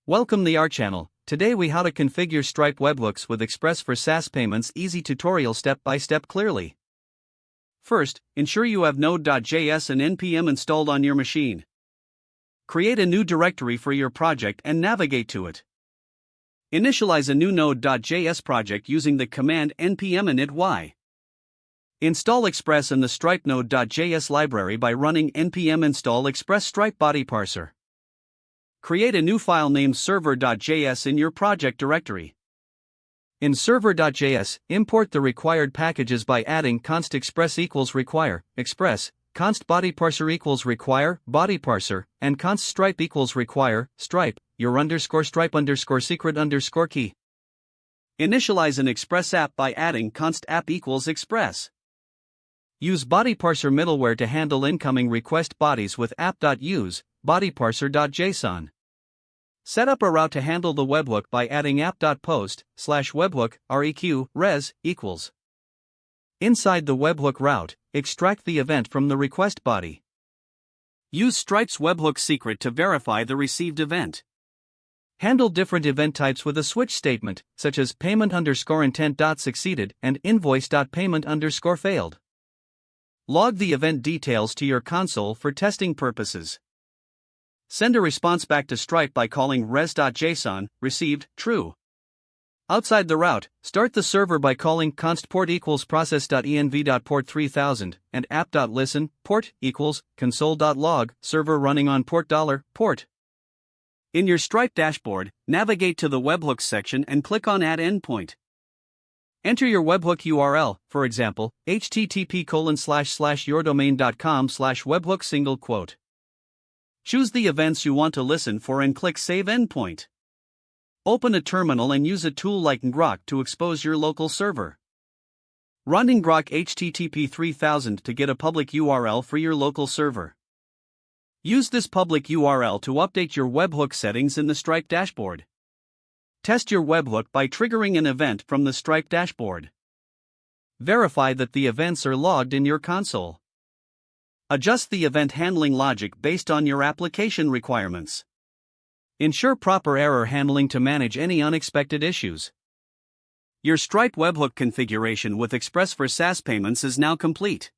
Welcome to our channel. Today we how to configure Stripe webhooks with Express for SaaS payments. Easy tutorial step by step clearly. First, ensure you have Node.js and npm installed on your machine. Create a new directory for your project and navigate to it. Initialize a new Node.js project using the command npm init. Install Express in the Stripe Node.js library by running npm install express Stripe body parser. Create a new file named server.js in your project directory. In server.js, import the required packages by adding const express equals require express, const body parser equals require body parser, and const stripe equals require stripe, your underscore stripe underscore secret underscore key. Initialize an express app by adding const app equals express. Use body parser middleware to handle incoming request bodies with app.use bodyparser.json. Set up a route to handle the webhook by adding app.post/webhook req res equals. Inside the webhook route, extract the event from the request body. Use Stripe's webhook secret to verify the received event. Handle different event types with a switch statement, such as payment_intent.succeeded and invoice.payment_failed. Log the event details to your console for testing purposes. Send a response back to Stripe by calling res.json, received, true. Outside the route, start the server by calling const port equals process.env.port 3000 and app.listen, port equals console.log, server running on port. In your Stripe dashboard, navigate to the webhooks section and click on Add Endpoint. Enter your webhook URL, for example, http://yourdomain.com/webhook single quote. Choose the events you want to listen for and click Save Endpoint. Open a terminal and use a tool like ngrok to expose your local server. Run ngrok http 3000 to get a public URL for your local server. Use this public URL to update your webhook settings in the Stripe dashboard. Test your webhook by triggering an event from the Stripe dashboard. Verify that the events are logged in your console. Adjust the event handling logic based on your application requirements. Ensure proper error handling to manage any unexpected issues. Your Stripe webhook configuration with Express for SaaS payments is now complete.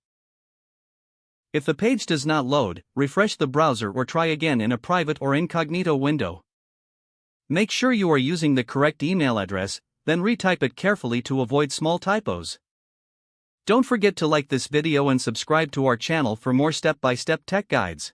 If the page does not load, refresh the browser or try again in a private or incognito window. Make sure you are using the correct email address, then retype it carefully to avoid small typos. Don't forget to like this video and subscribe to our channel for more step-by-step tech guides.